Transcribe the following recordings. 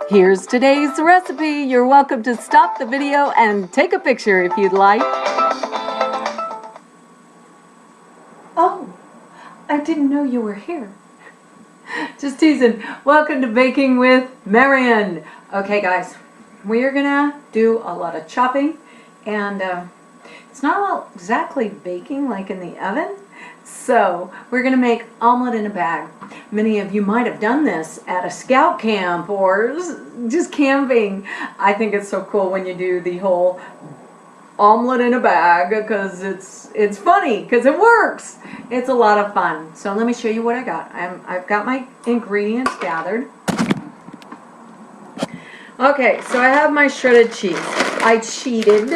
Here's today's recipe. You're welcome to stop the video and take a picture if you'd like. Oh, I didn't know you were here. Just teasing. Welcome to Baking with Marian. Okay guys, we're gonna do a lot of chopping, and it's not exactly baking like in the oven. So we're gonna make omelet in a bag. Many of you might have done this at a scout camp or just camping. I think it's so cool when you do the whole omelet in a bag because it's funny because it works. It's a lot of fun. So let me show you what I got. I've got my ingredients gathered. Okay, so I have my shredded cheese. I cheated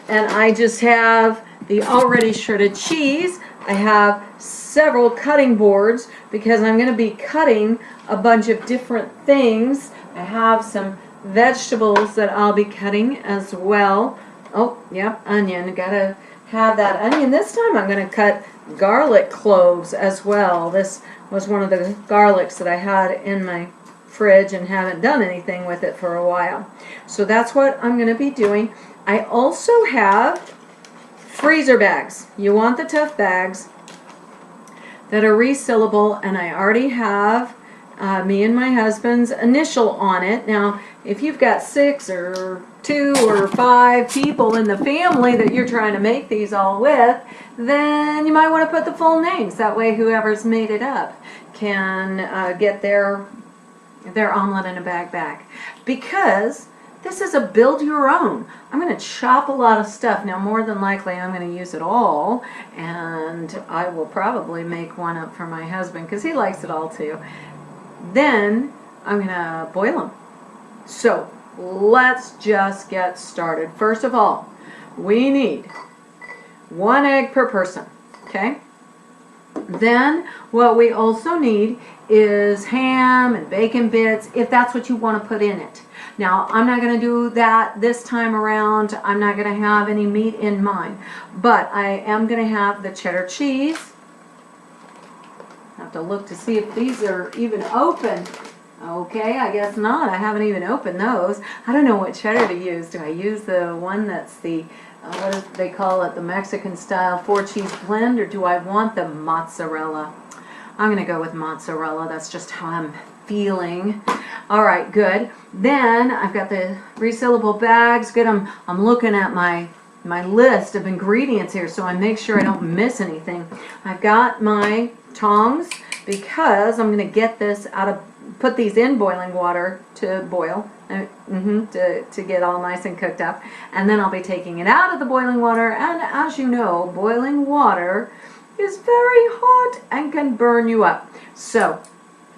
and I just have the already shredded cheese. I have several cutting boards because I'm going to be cutting a bunch of different things. I have some vegetables that I'll be cutting as well. Oh, yep, onion. Gotta have that onion. This time I'm going to cut garlic cloves as well. This was one of the garlics that I had in my fridge and haven't done anything with it for a while. So that's what I'm going to be doing. I also have freezer bags. You want the tough bags that are resealable, and I already have me and my husband's initial on it. Now, if you've got 6 or 2 or 5 people in the family that you're trying to make these all with, then you might want to put the full names. That way whoever's made it up can get their omelet in a bag back. Because this is a build your own. I'm going to chop a lot of stuff. Now, more than likely, I'm going to use it all, and I will probably make one up for my husband because he likes it all too. Then I'm going to boil them. So let's just get started. First of all, we need 1 egg per person, okay? Then what we also need is ham and bacon bits, if that's what you want to put in it. Now, I'm not going to do that this time around. I'm not going to have any meat in mine, but I am going to have the cheddar cheese. I have to look to see if these are even open. Okay, I guess not. I haven't even opened those. I don't know what cheddar to use. Do I use the one that's the, what do they call it, the Mexican style 4-cheese blend, or do I want the mozzarella? I'm going to go with mozzarella. That's just how I'm feeling. All right, good. Then I've got the resealable bags. Good. I'm looking at my list of ingredients here so I make sure I don't miss anything. I've got my tongs because I'm going to get this out of, put these in boiling water to boil, to get all nice and cooked up, and then I'll be taking it out of the boiling water. And as you know, boiling water is very hot and can burn you up. So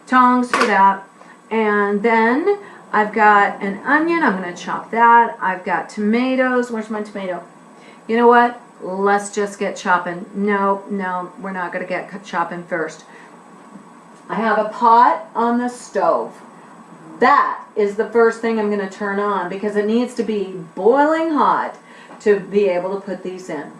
tongs for that. And then I've got an onion. I'm going to chop that. I've got tomatoes. Where's my tomato? You know what? Let's just get chopping. No, we're not going to get chopping first. I have a pot on the stove. That is the first thing I'm going to turn on because it needs to be boiling hot to be able to put these in.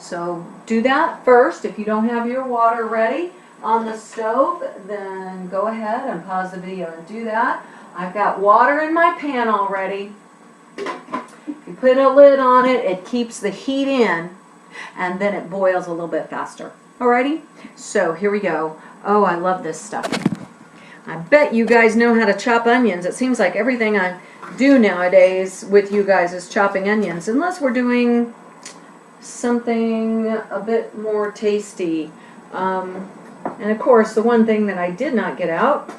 So do that first. If you don't have your water ready on the stove, then go ahead and pause the video and do that. I've got water in my pan already. If you put a lid on it, it keeps the heat in, and then it boils a little bit faster. Alrighty? So here we go. Oh, I love this stuff. I bet you guys know how to chop onions. It seems like everything I do nowadays with you guys is chopping onions, unless we're doing something a bit more tasty. And of course, the one thing that I did not get out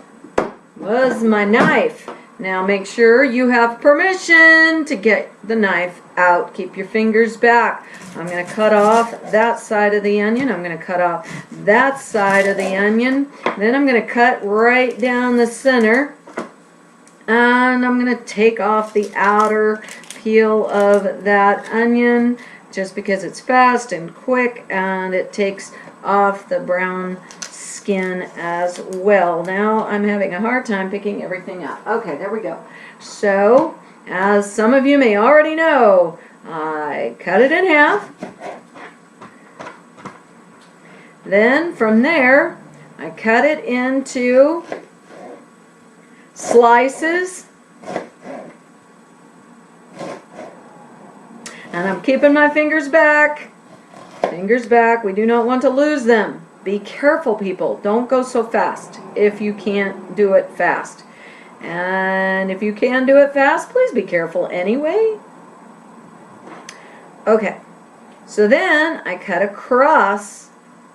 was my knife. Now make sure you have permission to get the knife out. Keep your fingers back. I'm going to cut off that side of the onion. I'm going to cut off that side of the onion. Then I'm going to cut right down the center. And I'm going to take off the outer peel of that onion just because it's fast and quick, and it takes off the brown skin as well. Now I'm having a hard time picking everything up. Okay, there we go. So, as some of you may already know, I cut it in half. Then from there, I cut it into slices. And I'm keeping my fingers back. Fingers back. We do not want to lose them. Be careful, people. Don't go so fast if you can't do it fast. And if you can do it fast, please be careful anyway. Okay. So then I cut across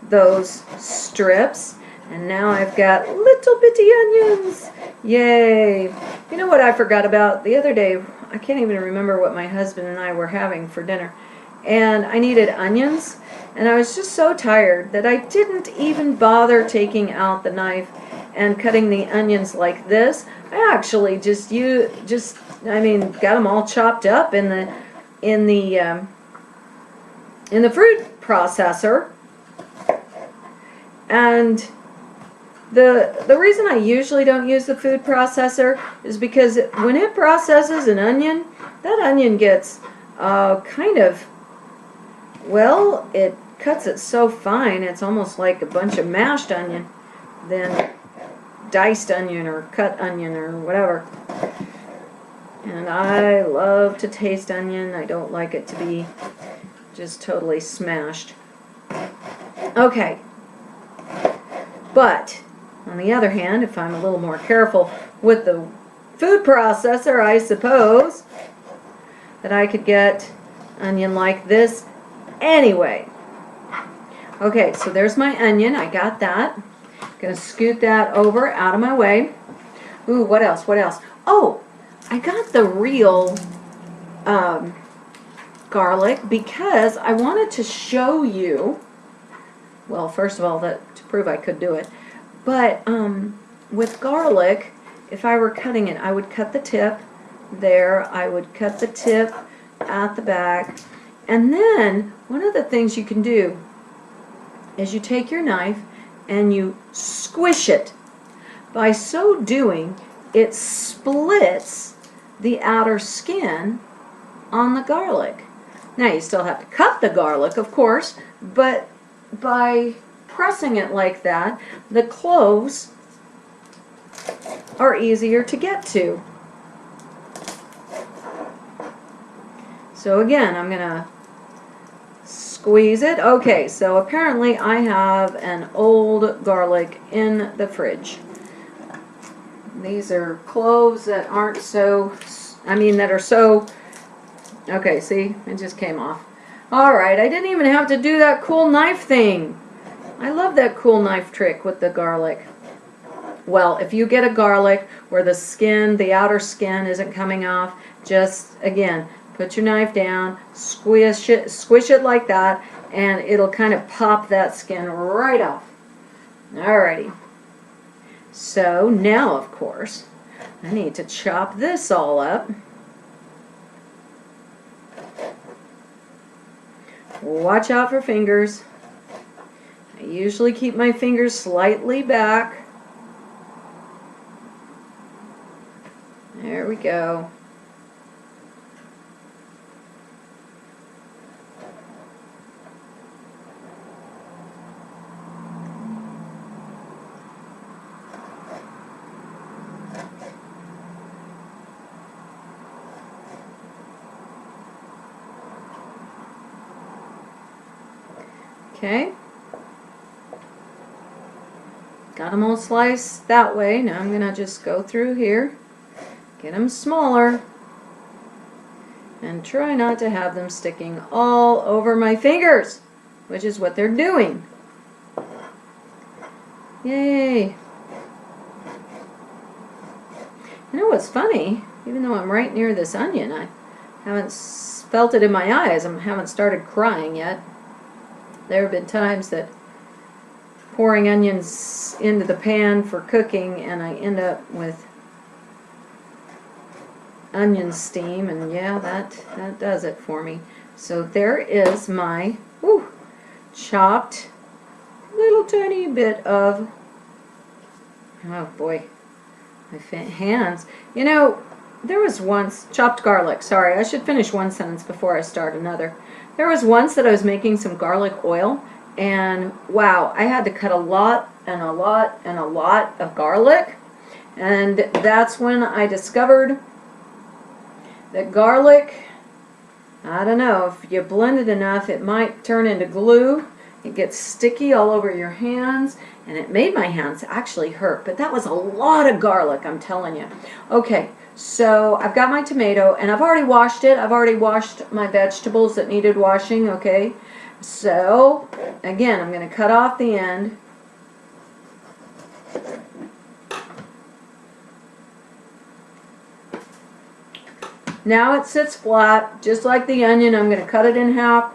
those strips. And now I've got little bitty onions. Yay. You know what I forgot about the other day? I can't even remember what my husband and I were having for dinner. And I needed onions. And I was just so tired that I didn't even bother taking out the knife and cutting the onions like this. I actually got them all chopped up in the fruit processor. And the reason I usually don't use the food processor is because when it processes an onion, that onion gets it cuts it so fine, it's almost like a bunch of mashed onion than diced onion or cut onion or whatever. And I love to taste onion. I don't like it to be just totally smashed. Okay. But on the other hand, if I'm a little more careful with the food processor, I suppose that I could get onion like this anyway. Okay, so there's my onion. I got that. Gonna scoot that over out of my way. Ooh, what else? What else? Oh, I got the real garlic because I wanted to show you. Well, first of all, to prove I could do it. But with garlic, if I were cutting it, I would cut the tip there. I would cut the tip at the back. And then one of the things you can do is you take your knife and you squish it. By so doing, it splits the outer skin on the garlic. Now you still have to cut the garlic, of course, but by pressing it like that, the cloves are easier to get to. So again, I'm going to squeeze it. Okay, so apparently I have an old garlic in the fridge. These are cloves that aren't so, that are so, okay, see, it just came off. Alright, I didn't even have to do that cool knife thing. I love that cool knife trick with the garlic. Well, if you get a garlic where the skin, the outer skin isn't coming off, just, again, put your knife down, squish it like that, and it'll kind of pop that skin right off. Alrighty. So now, of course, I need to chop this all up. Watch out for fingers. I usually keep my fingers slightly back. There we go. Okay. Got them all sliced that way. Now I'm going to just go through here, get them smaller, and try not to have them sticking all over my fingers, which is what they're doing. Yay! You know what's funny? Even though I'm right near this onion, I haven't felt it in my eyes. I haven't started crying yet. There have been times that pouring onions into the pan for cooking and I end up with onion steam, and yeah, that does it for me. So there is my chopped little tiny bit of, oh boy, my hands. You know, there was once, chopped garlic, sorry, I should finish one sentence before I start another. There was once that I was making some garlic oil, and wow, I had to cut a lot and a lot and a lot of garlic, And that's when I discovered that garlic, I don't know, if you blend it enough, it might turn into glue. It gets sticky all over your hands, and it made my hands actually hurt. But that was a lot of garlic, I'm telling you. Okay, so I've got my tomato, and I've already washed it. I've already washed my vegetables that needed washing, okay? So, again, I'm going to cut off the end. Now it sits flat, just like the onion. I'm going to cut it in half,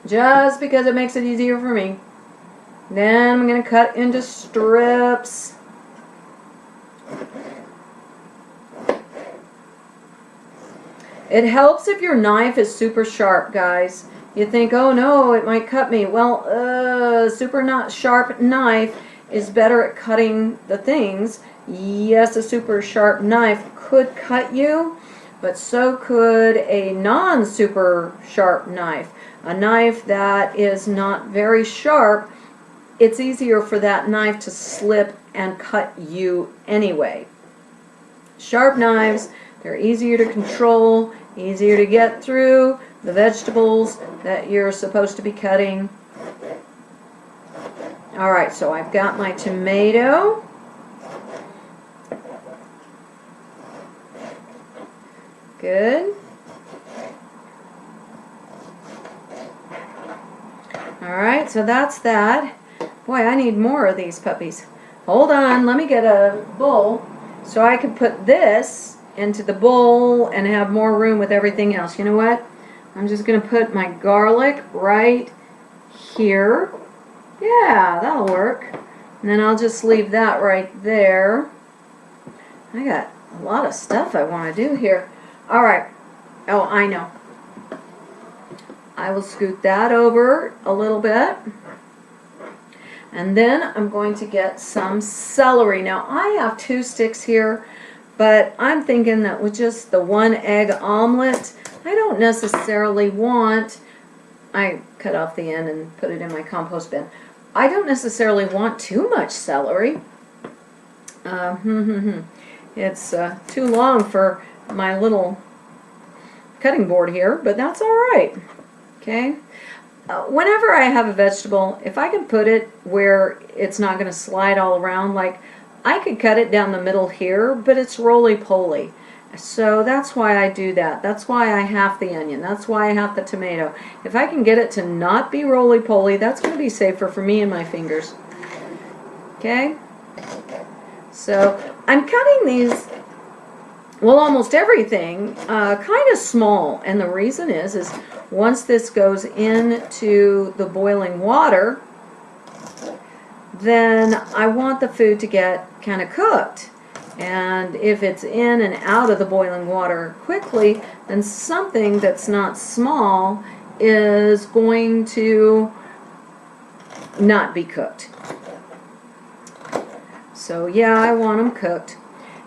just because it makes it easier for me. Then I'm going to cut into strips. It helps if your knife is super sharp, guys. You think, oh no, it might cut me. Well, super not sharp knife is better at cutting the things. Yes, a super sharp knife could cut you, but so could a non-super sharp knife. A knife that is not very sharp, it's easier for that knife to slip and cut you anyway. Sharp knives, they're easier to control, easier to get through the vegetables that you're supposed to be cutting. Alright, so I've got my tomato. Good. Alright, so that's that. Boy, I need more of these puppies. Hold on, let me get a bowl so I can put this into the bowl and have more room with everything else. You know what? I'm just going to put my garlic right here. Yeah, that'll work. And then I'll just leave that right there. I got a lot of stuff I want to do here. Alright. Oh, I know. I will scoot that over a little bit. And then I'm going to get some celery. Now, I have 2 sticks here, but I'm thinking that with just the 1 egg omelet, I don't necessarily want, I cut off the end and put it in my compost bin. I don't necessarily want too much celery. It's too long for my little cutting board here, but that's all right. Okay. Whenever I have a vegetable, if I can put it where it's not going to slide all around, like I could cut it down the middle here, but it's roly-poly. So that's why I do that. That's why I half the onion. That's why I half the tomato. If I can get it to not be roly-poly, that's going to be safer for me and my fingers. Okay? So I'm cutting these, well, almost everything, kind of small. And the reason is once this goes into the boiling water, then I want the food to get kind of cooked. And if it's in and out of the boiling water quickly, then something that's not small is going to not be cooked. So yeah, I want them cooked.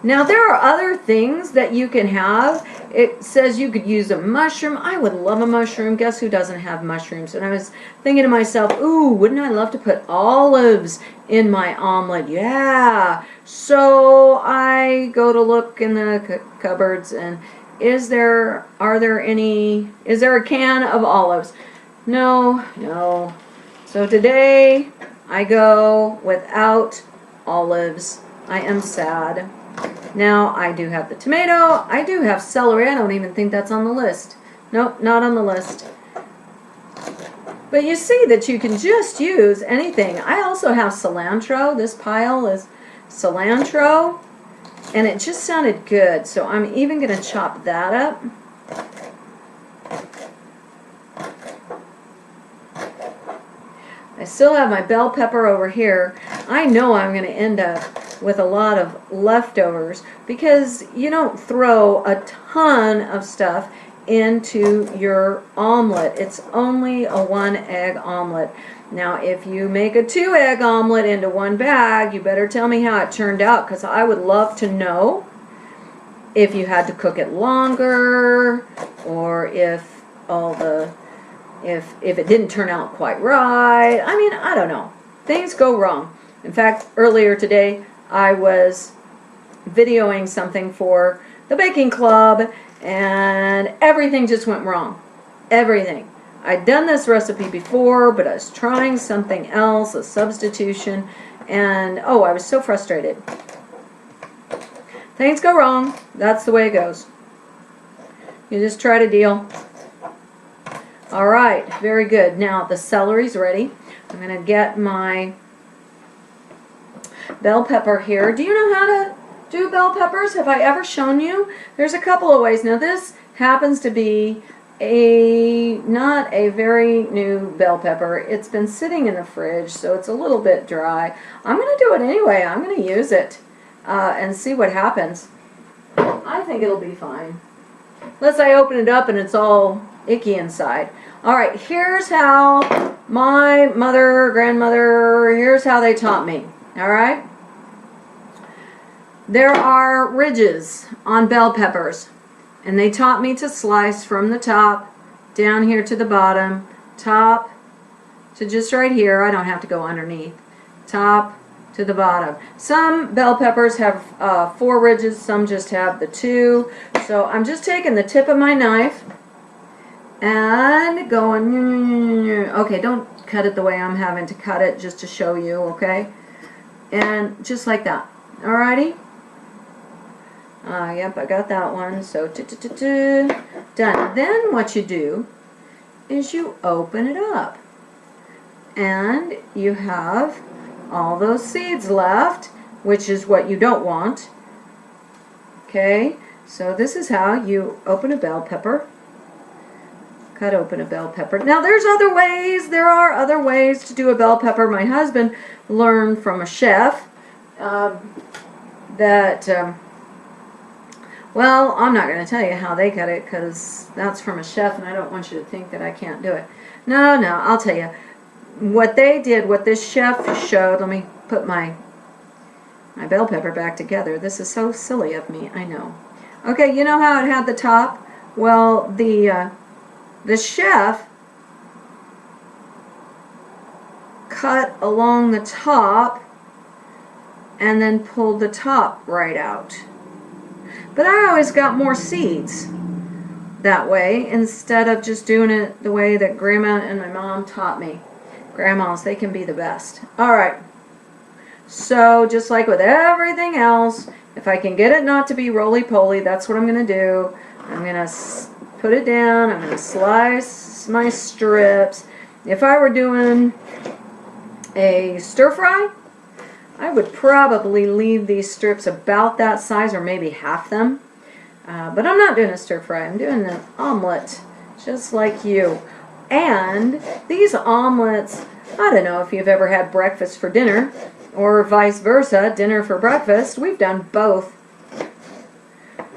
Now there are other things that you can have. It says you could use a mushroom. I would love a mushroom. Guess who doesn't have mushrooms? And I was thinking to myself, ooh, wouldn't I love to put olives in my omelet? Yeah. So I go to look in the cupboards, and is there a can of olives? No. So today I go without olives. I am sad. Now, I do have the tomato, I do have celery, I don't even think that's on the list. Nope, not on the list. But you see that you can just use anything. I also have cilantro. This pile is cilantro, and it just sounded good, so I'm even going to chop that up. I still have my bell pepper over here. I know I'm going to end up with a lot of leftovers because you don't throw a ton of stuff into your omelet. It's only a 1 egg omelet. Now if you make a 2 egg omelet into 1 bag, you better tell me how it turned out, because I would love to know if you had to cook it longer, or if it didn't turn out quite right. I mean, I don't know. Things go wrong. In fact, earlier today I was videoing something for the baking club, and everything just went wrong. Everything. I'd done this recipe before, but I was trying something else, a substitution, and oh, I was so frustrated. Things go wrong. That's the way it goes. You just try to deal. All right, very good. Now the celery's ready. I'm going to get my bell pepper here. Do you know how to do bell peppers? Have I ever shown you? There's a couple of ways. Now this happens to be not a very new bell pepper. It's been sitting in the fridge, so it's a little bit dry. I'm going to do it anyway. I'm going to use it and see what happens. I think it'll be fine. Unless I open it up and it's all icky inside. All right, here's how my mother, grandmother, here's how they taught me. All right? There are ridges on bell peppers. And they taught me to slice from the top down here to the bottom, top to just right here. I don't have to go underneath. Top to the bottom. Some bell peppers have 4 ridges, some just have the 2. So I'm just taking the tip of my knife and going, okay, don't cut it the way I'm having to cut it, just to show you, okay? And just like that. Alrighty? Yep, I got that one. So, done. Then what you do is you open it up. And you have all those seeds left, which is what you don't want. Okay, so this is how you open a bell pepper. Cut open a bell pepper. Now there's other ways. There are other ways to do a bell pepper. My husband learned from a chef well, I'm not going to tell you how they cut it because that's from a chef and I don't want you to think that I can't do it. No, I'll tell you. What they did, what this chef showed, let me put my bell pepper back together. This is so silly of me, I know. Okay, you know how it had the top? Well, the chef cut along the top and then pulled the top right out. But I always got more seeds that way instead of just doing it the way that Grandma and my mom taught me. Grandmas, they can be the best. Alright, so just like with everything else, if I can get it not to be roly-poly, that's what I'm going to do. I'm going to put it down, I'm going to slice my strips. If I were doing a stir-fry, I would probably leave these strips about that size or maybe half them. But I'm not doing a stir-fry, I'm doing an omelet, just like you. And these omelets, I don't know if you've ever had breakfast for dinner or vice versa, dinner for breakfast. We've done both.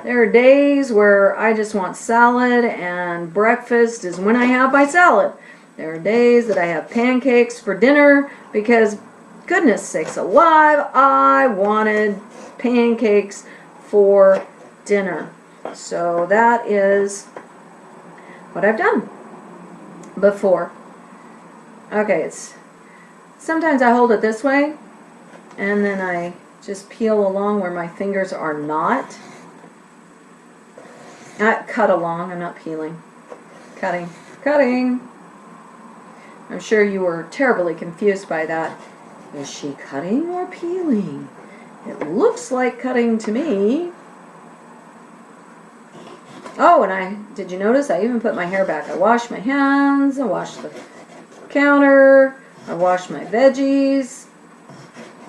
There are days where I just want salad and breakfast is when I have my salad. There are days that I have pancakes for dinner because, goodness sakes alive, I wanted pancakes for dinner. So that is what I've done before. Okay, sometimes I hold it this way and then I just peel along where my fingers are not. I cut along, I'm not peeling. Cutting. I'm sure you were terribly confused by that. Is she cutting or peeling? It looks like cutting to me. Oh, and did you notice I even put my hair back? I washed my hands, I washed the counter, I washed my veggies.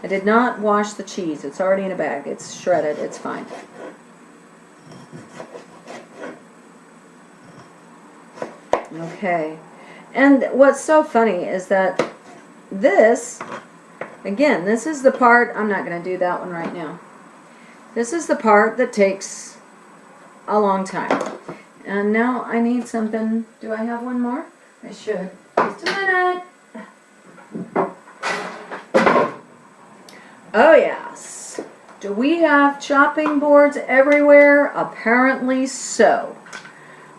I did not wash the cheese. It's already in a bag. It's shredded. It's fine. Okay. And what's so funny is that this, again, this is the part, I'm not going to do that one right now. This is the part that takes a long time. And now I need something. Do I have one more? I should. Just a minute. Oh yes. Do we have chopping boards everywhere? Apparently so.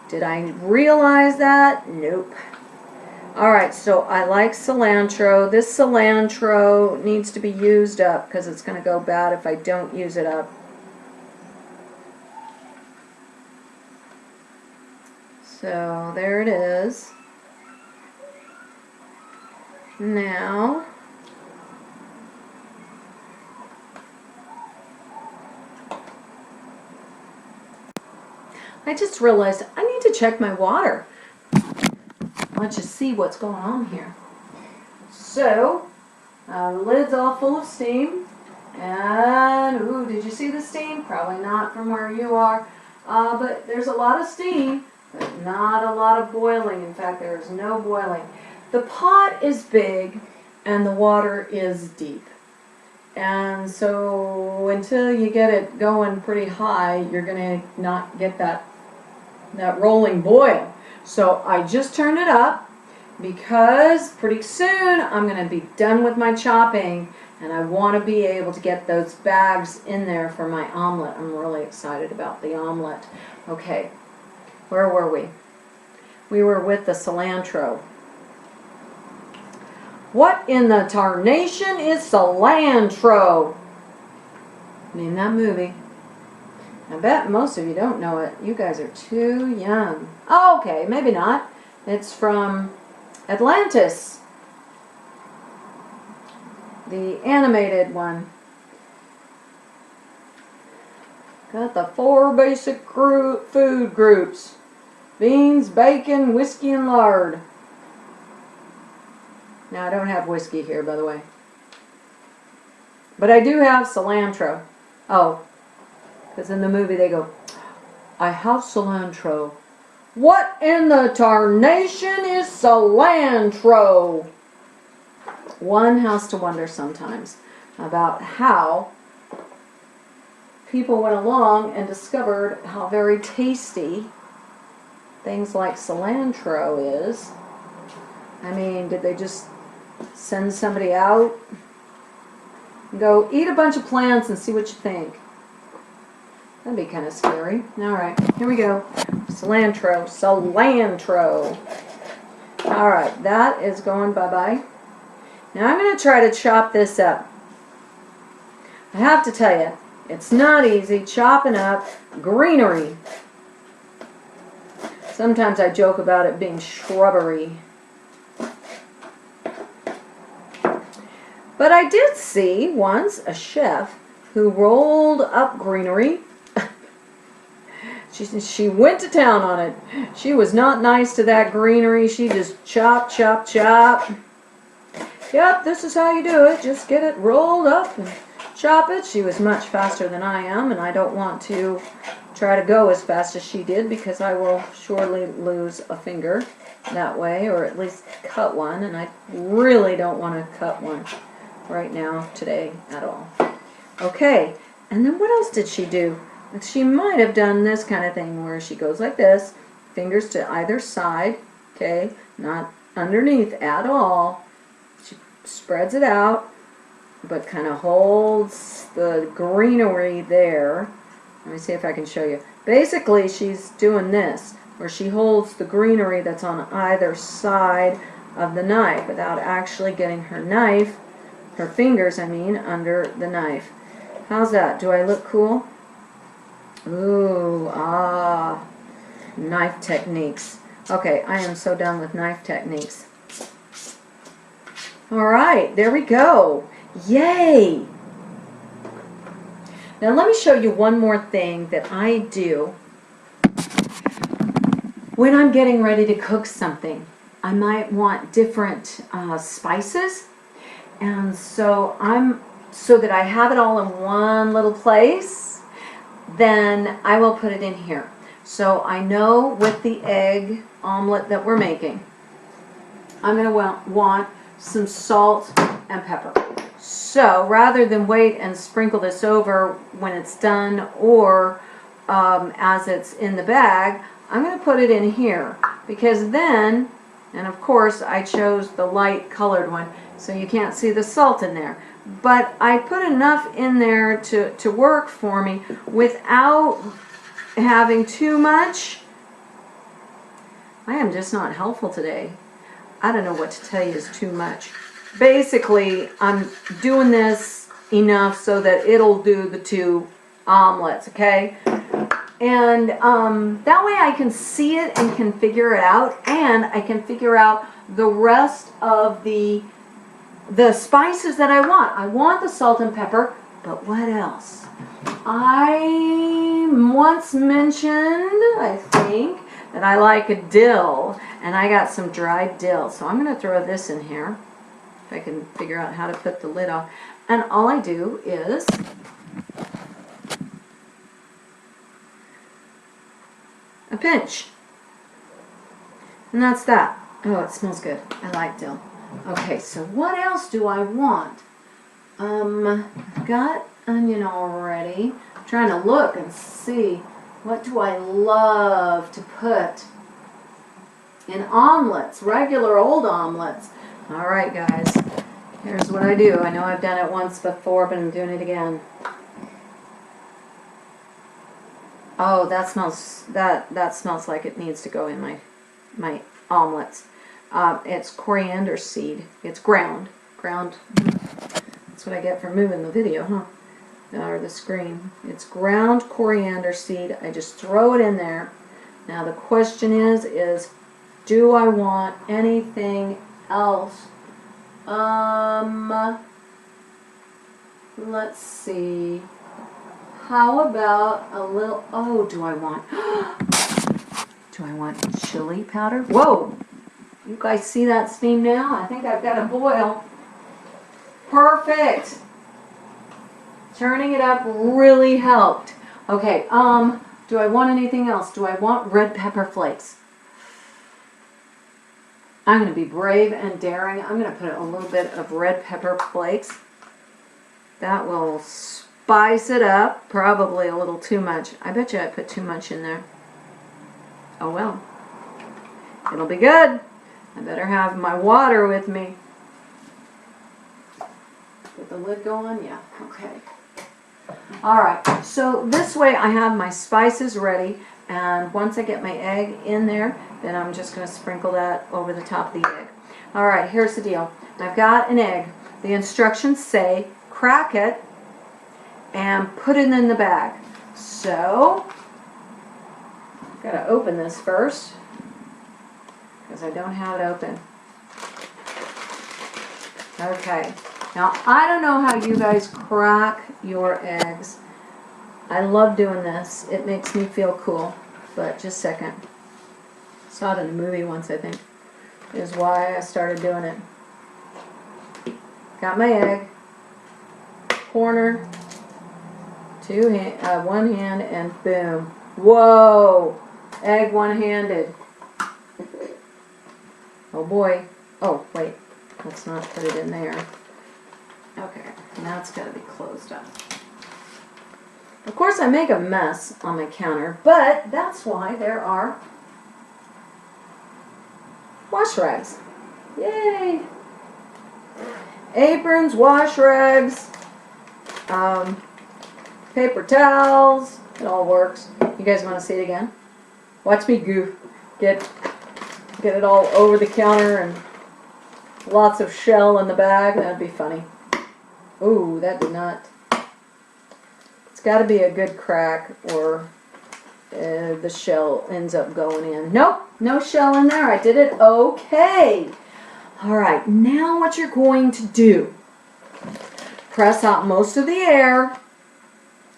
Did I realize that? Nope. Alright, so I like cilantro. This cilantro needs to be used up because it's going to go bad if I don't use it up. So there it is. Now, I just realized I need to check my water. Let's just see what's going on here. So, the lid's all full of steam. And, ooh, did you see the steam? Probably not from where you are. But there's a lot of steam, but not a lot of boiling. In fact, there's no boiling. The pot is big and the water is deep. And so until you get it going pretty high, you're going to not get that rolling boil. So I just turned it up because pretty soon I'm going to be done with my chopping and I want to be able to get those bags in there for my omelet. I'm really excited about the omelet. Okay, where were we? We were with the cilantro. What in the tarnation is cilantro? Name that movie. I bet most of you don't know it. You guys are too young. Oh, okay, maybe not. It's from Atlantis. The animated one. Got the 4 basic food groups. Beans, bacon, whiskey, and lard. Now, I don't have whiskey here, by the way. But I do have cilantro. Oh, because in the movie they go, I have cilantro. What in the tarnation is cilantro? One has to wonder sometimes about how people went along and discovered how very tasty things like cilantro is. I mean, did they just send somebody out and go, eat a bunch of plants and see what you think? That'd be kind of scary. Alright, here we go. Cilantro. Cilantro. Alright, that is going bye-bye. Now I'm going to try to chop this up. I have to tell you, it's not easy chopping up greenery. Sometimes I joke about it being shrubbery. But I did see once a chef who rolled up greenery. She went to town on it. She was not nice to that greenery. She just chop, chop, chop. Yep, this is how you do it. Just get it rolled up and chop it. She was much faster than I am, and I don't want to try to go as fast as she did because I will surely lose a finger that way, or at least cut one, and I really don't want to cut one right now, today, at all. Okay, and then what else did she do? She might have done this kind of thing where she goes like this, fingers to either side, okay, not underneath at all. She spreads it out, but kind of holds the greenery there. Let me see if I can show you. Basically, she's doing this, where she holds the greenery that's on either side of the knife without actually getting her fingers, under the knife. How's that? Do I look cool? Ooh, knife techniques. Okay, I am so done with knife techniques. Alright, there we go. Yay! Now let me show you one more thing that I do when I'm getting ready to cook something. I might want different spices, and so that I have it all in one little place, then I will put it in here. So I know with the egg omelet that we're making, I'm going to want some salt and pepper. So rather than wait and sprinkle this over when it's done or as it's in the bag, I'm going to put it in here, because then, and of course I chose the light colored one so you can't see the salt in there, but I put enough in there to work for me without having too much. I am just not helpful today. I don't know what to tell you is too much. Basically, I'm doing this enough so that it'll do the 2 omelets, okay? And that way I can see it and can figure it out, and I can figure out the rest of the spices that I want. I want the salt and pepper, but what else? I once mentioned, I think, that I like a dill, and I got some dried dill. So I'm going to throw this in here, if I can figure out how to put the lid off. And all I do is a pinch. And that's that. Oh, it smells good. I like dill. Okay, so what else do I want? I've got onion already. I'm trying to look and see, what do I love to put in omelets, regular old omelets. All right, guys, here's what I do. I know I've done it once before, but I'm doing it again. Oh, that smells like it needs to go in my omelets. It's coriander seed. It's ground. That's what I get for moving the video, huh? Or the screen. It's ground coriander seed. I just throw it in there. Now the question is do I want anything else? Let's see. How about a little, oh, do I want chili powder? Whoa! You guys see that steam now? I think I've got a boil. Perfect! Turning it up really helped. Okay, do I want anything else? Do I want red pepper flakes? I'm going to be brave and daring. I'm going to put a little bit of red pepper flakes. That will spice it up. Probably a little too much. I bet you I put too much in there. Oh well. It'll be good. I better have my water with me. Put the lid go on? Yeah. Okay. Alright. So this way I have my spices ready. And once I get my egg in there, then I'm just going to sprinkle that over the top of the egg. Alright, here's the deal. I've got an egg. The instructions say crack it and put it in the bag. So, I've got to open this first because I don't have it open. Okay. Now, I don't know how you guys crack your eggs. I love doing this. It makes me feel cool. But just a second. Saw it in a movie once, I think. Is why I started doing it. Got my egg. Corner. One hand, and boom. Whoa! Egg one-handed. Oh boy. Oh, wait. Let's not put it in there. Okay. Now it's got to be closed up. Of course, I make a mess on my counter, but that's why there are wash rags. Yay! Aprons, wash rags, paper towels. It all works. You guys want to see it again? Watch me goof. Get it all over the counter and lots of shell in the bag. That'd be funny. Ooh, that did not. Got to be a good crack or the shell ends up going in. Nope, no shell in there. I did it okay. Alright, now what you're going to do, press out most of the air.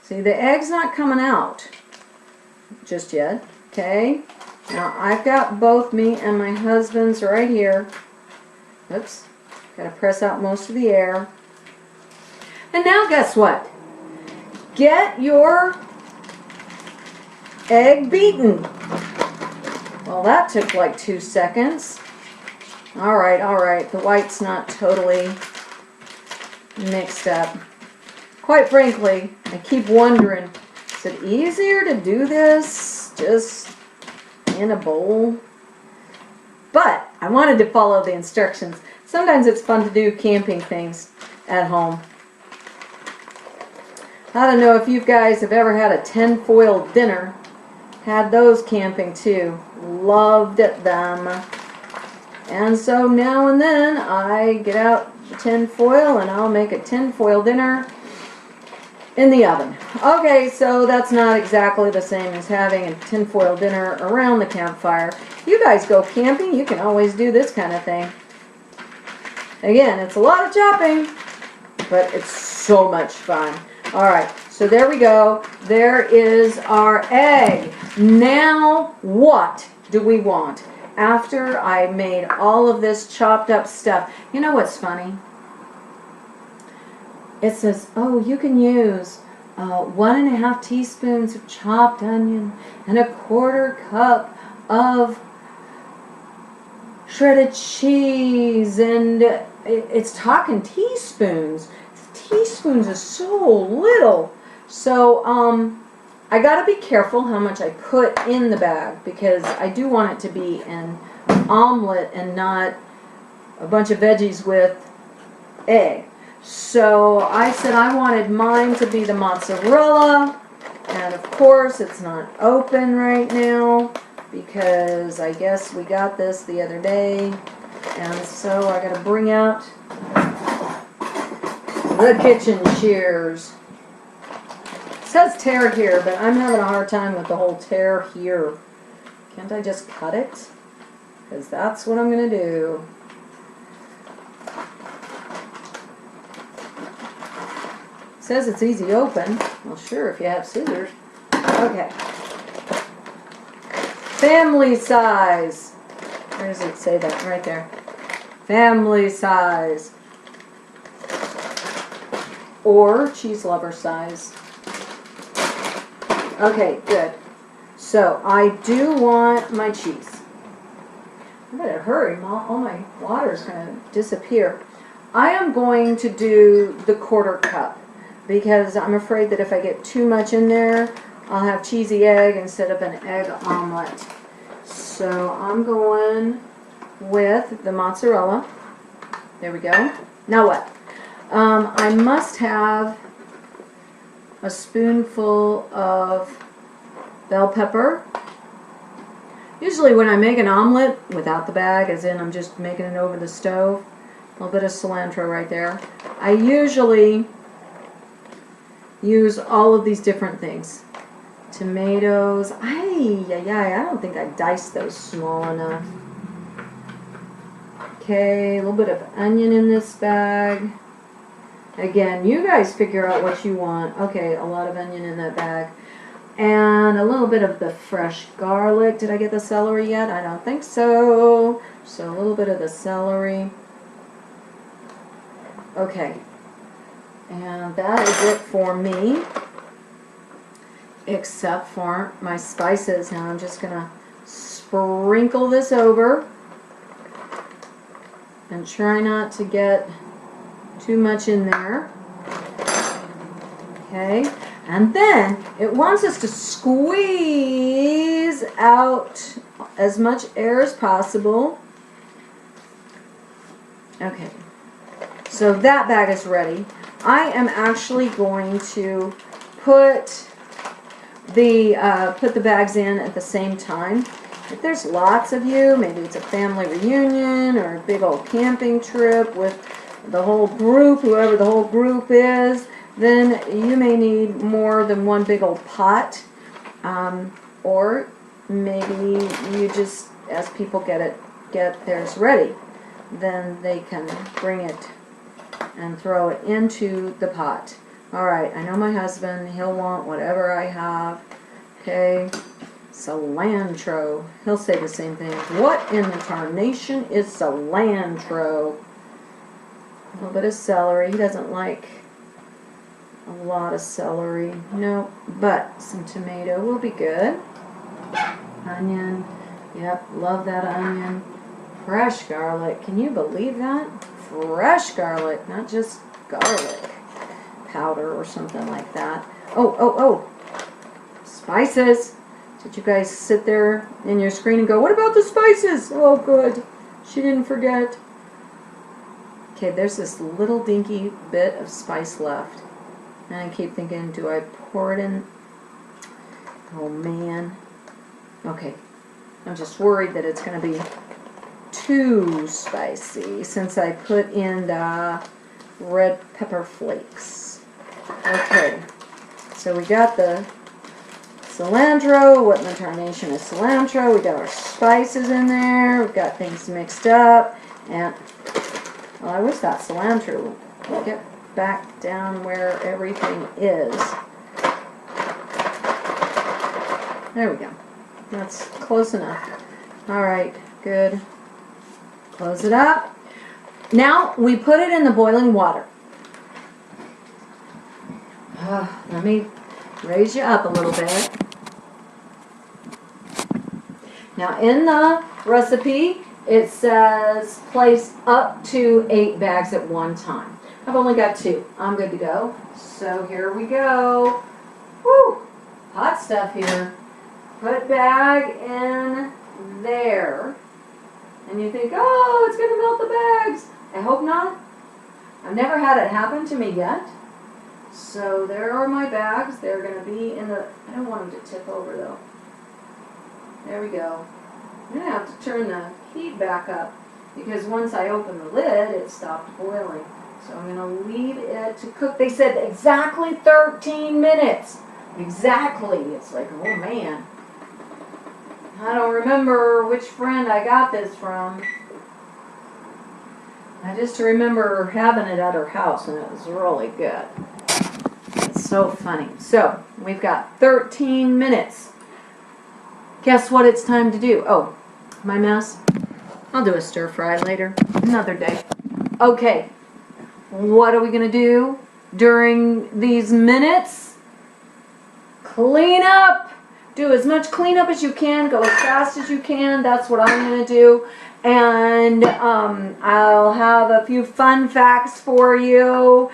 See, the egg's not coming out just yet. Okay, now I've got both me and my husband's right here. Oops, got to press out most of the air. And now guess what? Get your egg beaten. Well, that took like 2 seconds. Alright, the white's not totally mixed up. Quite frankly, I keep wondering, is it easier to do this just in a bowl? But I wanted to follow the instructions. Sometimes it's fun to do camping things at home. I don't know if you guys have ever had a tin-foil dinner. Had those camping too. Loved them. And so now and then I get out the tin foil and I'll make a tin foil dinner. in the oven. Okay, so that's not exactly the same as having a tinfoil dinner around the campfire. You guys go camping, you can always do this kind of thing. Again, it's a lot of chopping, but it's so much fun. All right, so there we go. There is our egg. Now, what do we want? After I made all of this chopped up stuff, you know what's funny? It says, oh, you can use 1.5 teaspoons of chopped onion and 1/4 cup of shredded cheese, and it's talking teaspoons. Teaspoons is so little. So I gotta be careful how much I put in the bag, because I do want it to be an omelet and not a bunch of veggies with egg. So I said I wanted mine to be the mozzarella, and of course it's not open right now because I guess we got this the other day, and so I gotta bring out the kitchen shears. It says tear here, but I'm having a hard time with the whole tear here. Can't I just cut it? Because that's what I'm gonna do. It says it's easy open. Well, sure, if you have scissors. Okay. Family size. Where does it say that? Right there. Family size. Or cheese lover size. Okay, good. So I do want my cheese. I better hurry. All my water is going to disappear. I am going to do the 1/4 cup because I'm afraid that if I get too much in there, I'll have cheesy egg instead of an egg omelet. So I'm going with the mozzarella. There we go. Now what? I must have a spoonful of bell pepper. Usually when I make an omelet without the bag, as in I'm just making it over the stove, a little bit of cilantro right there. I usually use all of these different things. Tomatoes. I don't think I diced those small enough. Okay, a little bit of onion in this bag. Again, you guys figure out what you want. Okay, a lot of onion in that bag. And a little bit of the fresh garlic. Did I get the celery yet? I don't think so. So a little bit of the celery. Okay. And that is it for me. Except for my spices. Now I'm just going to sprinkle this over. And try not to get too much in there. Okay, and then it wants us to squeeze out as much air as possible. Okay, so that bag is ready. I am actually going to put the bags in at the same time. If there's lots of you, maybe it's a family reunion or a big old camping trip with the whole group, whoever the whole group is, then you may need more than one big old pot. Or maybe you just, as people get theirs ready, then they can bring it and throw it into the pot. Alright, I know my husband, he'll want whatever I have. Okay, cilantro. He'll say the same thing. What in the tarnation is cilantro? A little bit of celery. He doesn't like a lot of celery. No, but some tomato will be good. Onion. Yep, love that onion. Fresh garlic. Can you believe that? Fresh garlic, not just garlic powder or something like that. Oh. Spices. Did you guys sit there in your screen and go, what about the spices? Oh, good. She didn't forget. Okay, there's this little dinky bit of spice left. And I keep thinking, do I pour it in? Oh, man. Okay. I'm just worried that it's going to be too spicy since I put in the red pepper flakes. Okay. So we got the cilantro. What in the tarnation is cilantro? We got our spices in there. We've got things mixed up. And, well, I wish that cilantro would get back down where everything is. There we go. That's close enough. All right, good. Close it up. Now we put it in the boiling water. Let me raise you up a little bit. Now in the recipe, it says place up to 8 bags at one time. I've only got 2. I'm good to go. So here we go. Woo! Hot stuff here. Put bag in there. And you think, oh, it's going to melt the bags. I hope not. I've never had it happen to me yet. So there are my bags. They're going to be in the, I don't want them to tip over though. There we go. I'm going to have to turn the heat back up because once I open the lid, it stopped boiling. So I'm going to leave it to cook. They said exactly 13 minutes. Exactly. It's like, oh man. I don't remember which friend I got this from. I just remember having it at her house and it was really good. It's so funny. So, we've got 13 minutes. Guess what it's time to do? Oh, my mess. I'll do a stir fry later. Another day. Okay. What are we going to do during these minutes? Clean up. Do as much cleanup as you can. Go as fast as you can. That's what I'm going to do. And I'll have a few fun facts for you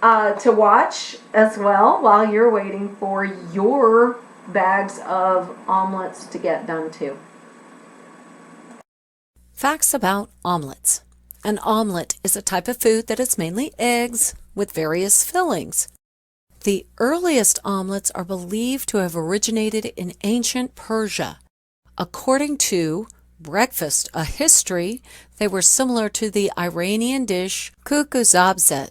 to watch as well while you're waiting for your bags of omelets to get done too. Facts about omelets. An omelet is a type of food that is mainly eggs with various fillings. The earliest omelets are believed to have originated in ancient Persia. According to Breakfast, a History, they were similar to the Iranian dish kukuzabzet.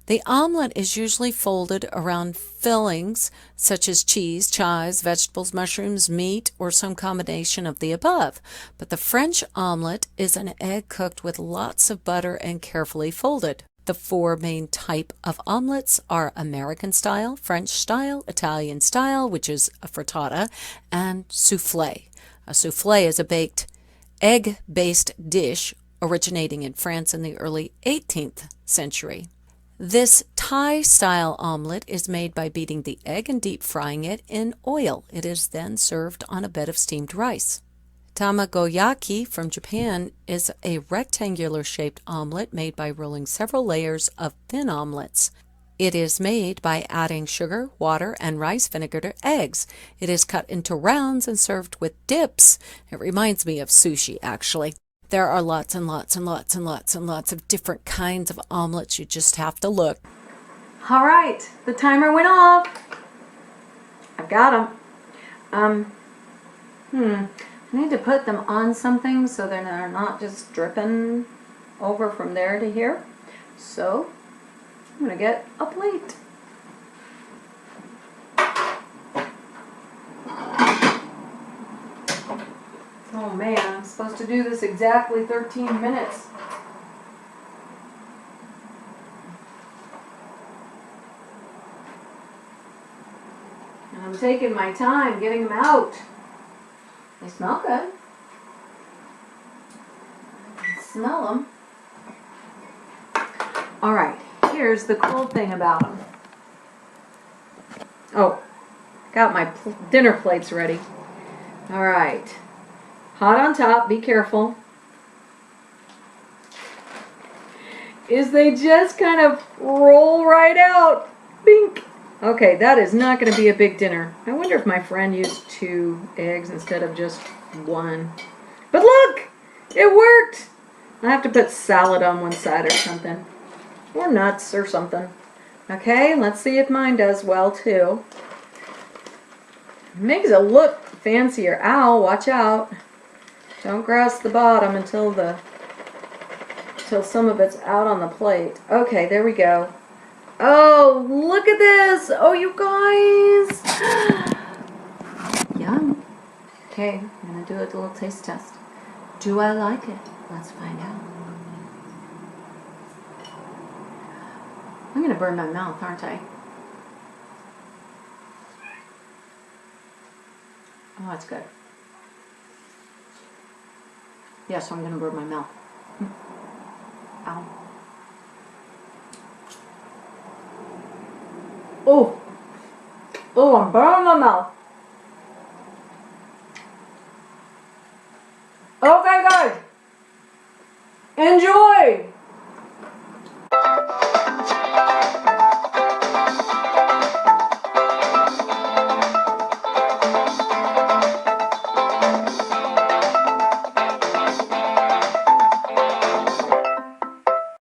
The omelet is usually folded around fillings such as cheese, chives, vegetables, mushrooms, meat, or some combination of the above. But the French omelet is an egg cooked with lots of butter and carefully folded. The 4 main type of omelets are American style, French style, Italian style, which is a frittata, and soufflé. A soufflé is a baked egg-based dish originating in France in the early 18th century. This Thai-style omelet is made by beating the egg and deep frying it in oil. It is then served on a bed of steamed rice. Tamagoyaki from Japan is a rectangular-shaped omelet made by rolling several layers of thin omelets. It is made by adding sugar, water, and rice vinegar to eggs. It is cut into rounds and served with dips. It reminds me of sushi, actually. There are lots and lots and lots and lots and lots of different kinds of omelets. You just have to look. All right, the timer went off. I've got them. I need to put them on something so they're not just dripping over from there to here. So I'm going to get a plate. Oh man, I'm supposed to do this exactly 13 minutes. And I'm taking my time getting them out. They smell good. Smell them. All right, here's the cool thing about them. Oh, got my dinner plates ready. All right, hot on top, be careful. Is they just kind of roll right out. Bink. Okay, that is not going to be a big dinner. I wonder if my friend used 2 eggs instead of just 1. But look! It worked! I have to put salad on one side or something. Or nuts or something. Okay, let's see if mine does well too. Makes it look fancier. Ow, watch out. Don't grasp the bottom until some of it's out on the plate. Okay, there we go. Oh, look at this. Oh, you guys. Yum. Okay, I'm going to do a little taste test. Do I like it? Let's find out. I'm going to burn my mouth, aren't I? Oh, that's good. Yes, I'm going to burn my mouth. Ow. Oh. Oh, I'm burning my mouth. Okay, guys. Enjoy.